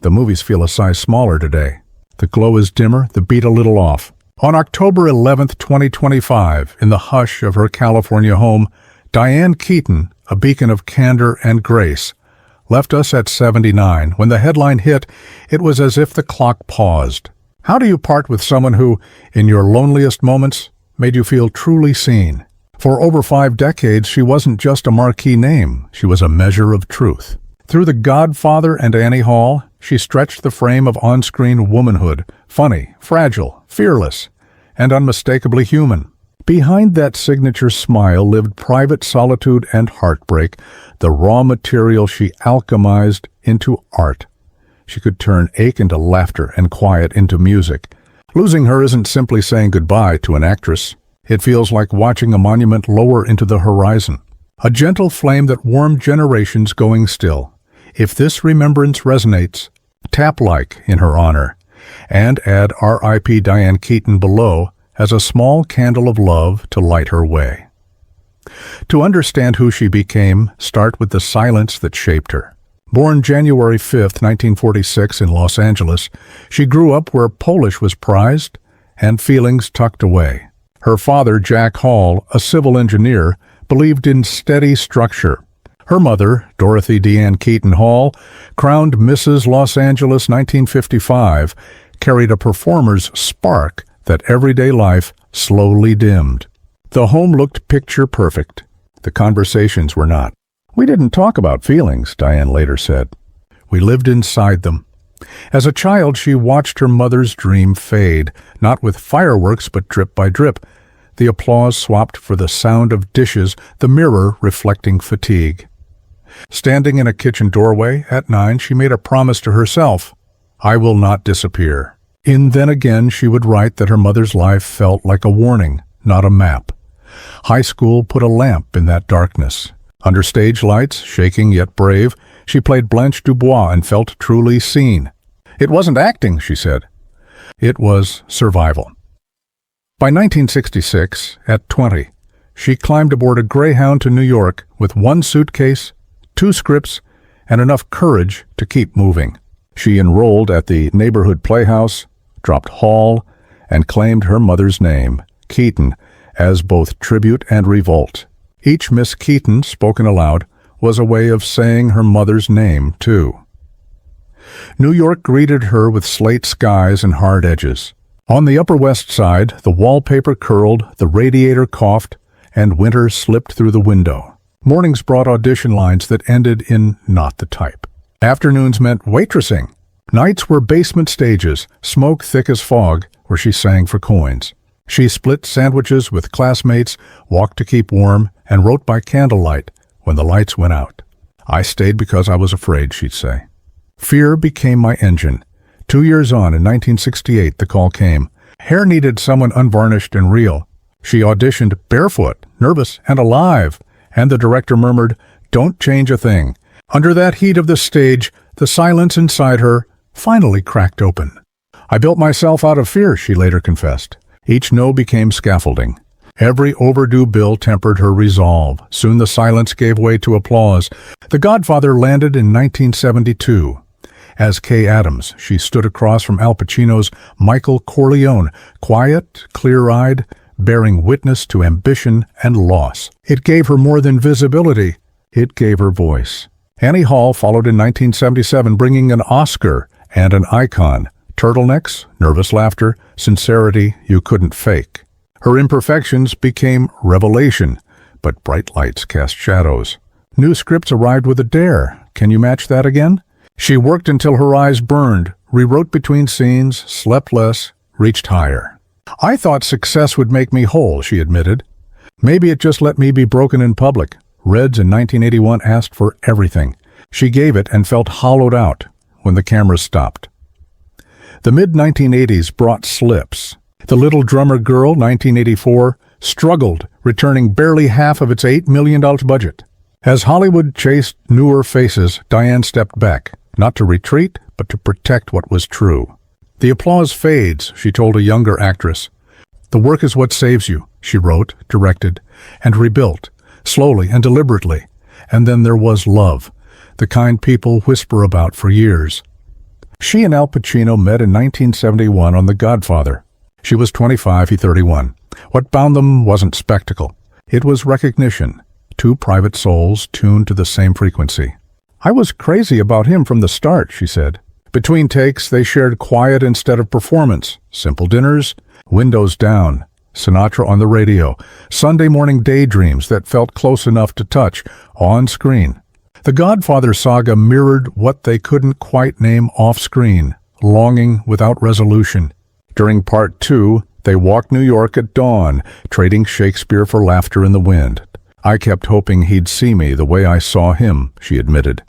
The movies feel a size smaller today. The glow is dimmer, the beat a little off. On October 11th, 2025, in the hush of her California home, Diane Keaton, a beacon of candor and grace, left us at 79. When the headline hit, it was as if the clock paused. How do you part with someone who, in your loneliest moments, made you feel truly seen? For over 5 decades, she wasn't just a marquee name, she was a measure of truth. Through The Godfather and Annie Hall, she stretched the frame of on-screen womanhood, funny, fragile, fearless, and unmistakably human. Behind that signature smile lived private solitude and heartbreak, the raw material she alchemized into art. She could turn ache into laughter and quiet into music. Losing her isn't simply saying goodbye to an actress. It feels like watching a monument lower into the horizon. A gentle flame that warmed generations going still. If this remembrance resonates, tap like in her honor, and add R.I.P. Diane Keaton below as a small candle of love to light her way. To understand who she became, start with the silence that shaped her. Born January 5, 1946 in Los Angeles, she grew up where Polish was prized and feelings tucked away. Her father, Jack Hall, a civil engineer, believed in steady structure. Her mother, Dorothy Diane Keaton Hall, crowned Mrs. Los Angeles 1955, carried a performer's spark that everyday life slowly dimmed. The home looked picture perfect. The conversations were not. We didn't talk about feelings, Diane later said. We lived inside them. As a child, she watched her mother's dream fade, not with fireworks but drip by drip. The applause swapped for the sound of dishes, the mirror reflecting fatigue. Standing in a kitchen doorway at 9, she made a promise to herself, "I will not disappear." Then again, she would write that her mother's life felt like a warning, not a map. High school put a lamp in that darkness. Under stage lights, shaking yet brave, she played Blanche Dubois and felt truly seen. It wasn't acting, she said. It was survival. By 1966, at 20, she climbed aboard a Greyhound to New York with 1 suitcase, 2 scripts, and enough courage to keep moving. She enrolled at the neighborhood playhouse, dropped Hall, and claimed her mother's name, Keaton, as both tribute and revolt. Each Miss Keaton, spoken aloud, was a way of saying her mother's name, too. New York greeted her with slate skies and hard edges. On the Upper West Side, the wallpaper curled, the radiator coughed, and winter slipped through the window. Mornings brought audition lines that ended in not the type. Afternoons meant waitressing. Nights were basement stages, smoke thick as fog, where she sang for coins. She split sandwiches with classmates, walked to keep warm, and wrote by candlelight when the lights went out. I stayed because I was afraid, she'd say. Fear became my engine. 2 years on, in 1968, the call came. Hair needed someone unvarnished and real. She auditioned barefoot, nervous, and alive, and the director murmured, "Don't change a thing." Under that heat of the stage, the silence inside her finally cracked open. I built myself out of fear, she later confessed. Each no became scaffolding. Every overdue bill tempered her resolve. Soon the silence gave way to applause. The Godfather landed in 1972. As Kay Adams, she stood across from Al Pacino's Michael Corleone, quiet, clear-eyed, bearing witness to ambition and loss. It gave her more than visibility. It gave her voice. Annie Hall followed in 1977, bringing an Oscar and an icon. Turtlenecks, nervous laughter, sincerity you couldn't fake. Her imperfections became revelation, but bright lights cast shadows. New scripts arrived with a dare. Can you match that again? She worked until her eyes burned, rewrote between scenes, slept less, reached higher. I thought success would make me whole, she admitted. Maybe it just let me be broken in public. Reds in 1981 asked for everything. She gave it and felt hollowed out when the cameras stopped. The mid-1980s brought slips. The Little Drummer Girl, 1984, struggled, returning barely half of its $8 million budget. As Hollywood chased newer faces, Diane stepped back, not to retreat, but to protect what was true. The applause fades, she told a younger actress. The work is what saves you, she wrote, directed, and rebuilt, slowly and deliberately. And then there was love, the kind people whisper about for years. She and Al Pacino met in 1971 on The Godfather. She was 25, he 31. What bound them wasn't spectacle. It was recognition. Two private souls tuned to the same frequency. I was crazy about him from the start, she said. Between takes, they shared quiet instead of performance. Simple dinners, windows down, Sinatra on the radio, Sunday morning daydreams that felt close enough to touch, on screen. The Godfather saga mirrored what they couldn't quite name off-screen, longing without resolution. During part 2, they walked New York at dawn, trading Shakespeare for laughter in the wind. I kept hoping he'd see me the way I saw him, she admitted.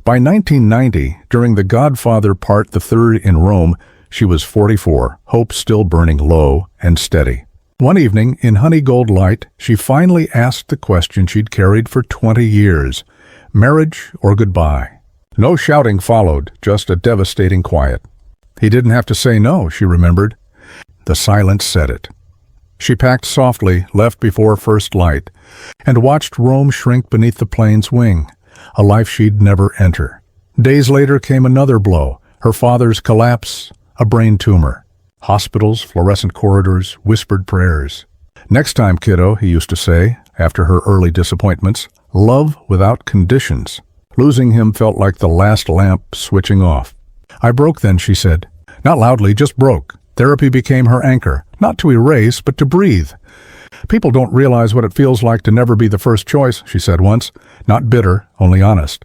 By 1990, during The Godfather Part the Third in Rome, she was 44, hope still burning low and steady. One evening, in honey gold light, she finally asked the question she'd carried for 20 years. Marriage or goodbye? No shouting followed, just a devastating quiet. He didn't have to say no, she remembered. The silence said it. She packed softly, left before first light, and watched Rome shrink beneath the plane's wing, a life she'd never enter. Days later came another blow, her father's collapse, a brain tumor. Hospitals, fluorescent corridors, whispered prayers. Next time, kiddo, he used to say, after her early disappointments, love without conditions. Losing him felt like the last lamp switching off. I broke then, she said. Not loudly, just broke. Therapy became her anchor, not to erase, but to breathe. People don't realize what it feels like to never be the first choice, she said once. Not bitter, only honest.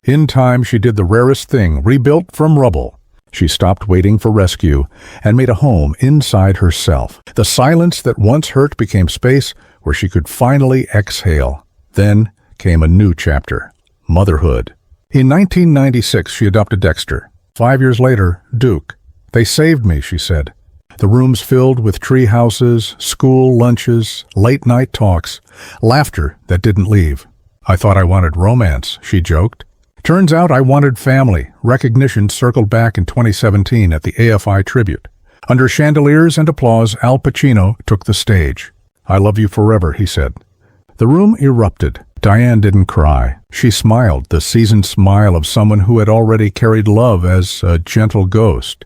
In time, she did the rarest thing, rebuilt from rubble. She stopped waiting for rescue and made a home inside herself. The silence that once hurt became space where she could finally exhale. Then came a new chapter, motherhood. In 1996, she adopted Dexter. 5 years later, Duke. They saved me, she said. The rooms filled with tree houses, school lunches, late-night talks, laughter that didn't leave. I thought I wanted romance, she joked. Turns out I wanted family. Recognition circled back in 2017 at the AFI tribute. Under chandeliers and applause, Al Pacino took the stage. I love you forever, he said. The room erupted. Diane didn't cry. She smiled, the seasoned smile of someone who had already carried love as a gentle ghost.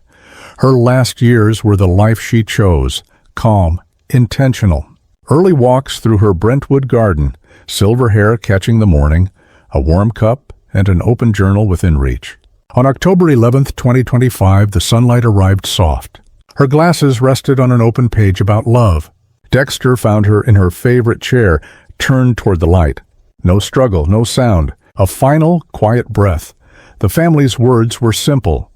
Her last years were the life she chose, calm, intentional. Early walks through her Brentwood garden, silver hair catching the morning, a warm cup, and an open journal within reach. On October 11th, 2025, the sunlight arrived soft. Her glasses rested on an open page about love. Dexter found her in her favorite chair, turned toward the light. No struggle, no sound. A final, quiet breath. The family's words were simple.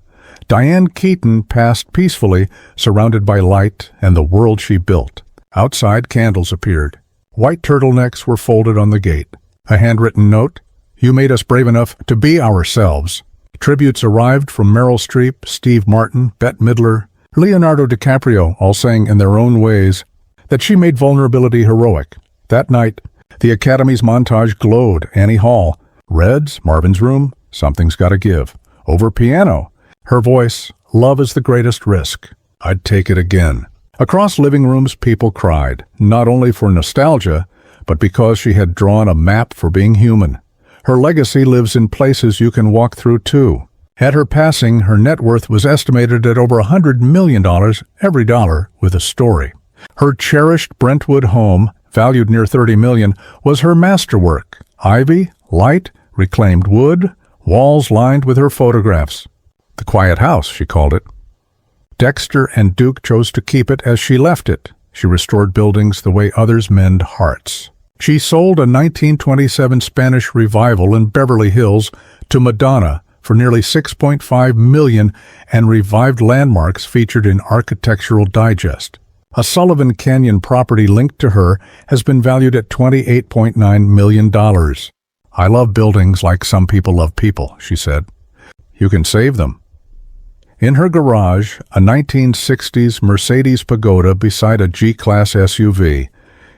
Diane Keaton passed peacefully, surrounded by light and the world she built. Outside, candles appeared. White turtlenecks were folded on the gate. A handwritten note. You made us brave enough to be ourselves. Tributes arrived from Meryl Streep, Steve Martin, Bette Midler, Leonardo DiCaprio, all saying in their own ways that she made vulnerability heroic. That night, the Academy's montage glowed. Annie Hall, Reds, Marvin's Room, Something's Gotta Give. Over piano, her voice, Love is the greatest risk. I'd take it again. Across living rooms, people cried, not only for nostalgia, but because she had drawn a map for being human. Her legacy lives in places you can walk through too. At her passing, her net worth was estimated at over $100 million, every dollar with a story. Her cherished Brentwood home, valued near $30 million, was her masterwork. Ivy, light, reclaimed wood, walls lined with her photographs. The quiet house, she called it. Dexter and Duke chose to keep it as she left it. She restored buildings the way others mend hearts. She sold a 1927 Spanish revival in Beverly Hills to Madonna for nearly $6.5 million and revived landmarks featured in Architectural Digest. A Sullivan Canyon property linked to her has been valued at $28.9 million. I love buildings like some people love people, she said. You can save them. In her garage, a 1960s Mercedes Pagoda beside a G-Class SUV.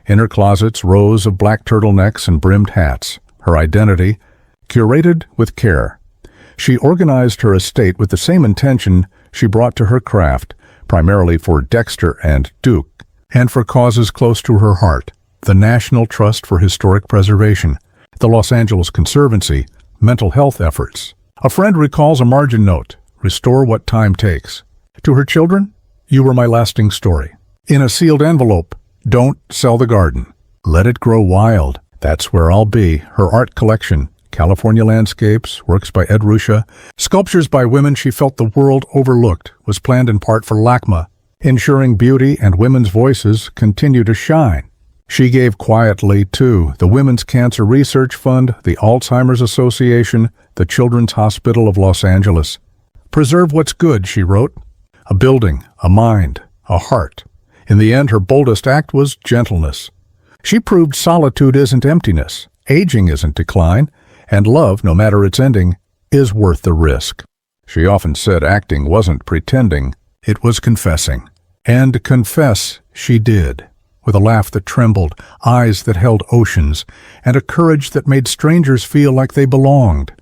In her closets, rows of black turtlenecks and brimmed hats. Her identity, curated with care. She organized her estate with the same intention she brought to her craft, primarily for Dexter and Duke, and for causes close to her heart, the National Trust for Historic Preservation, the Los Angeles Conservancy, mental health efforts. A friend recalls a margin note, restore what time takes. To her children, you were my lasting story. In a sealed envelope, don't sell the garden. Let it grow wild. That's where I'll be. Her art collection, California landscapes, works by Ed Ruscha, sculptures by women she felt the world overlooked, was planned in part for LACMA, ensuring beauty and women's voices continue to shine. She gave quietly, too, the Women's Cancer Research Fund, the Alzheimer's Association, the Children's Hospital of Los Angeles. Preserve what's good, she wrote. A building, a mind, a heart. In the end, her boldest act was gentleness. She proved solitude isn't emptiness, aging isn't decline, and love, no matter its ending, is worth the risk. She often said acting wasn't pretending, it was confessing. And confess she did, with a laugh that trembled, eyes that held oceans, and a courage that made strangers feel like they belonged.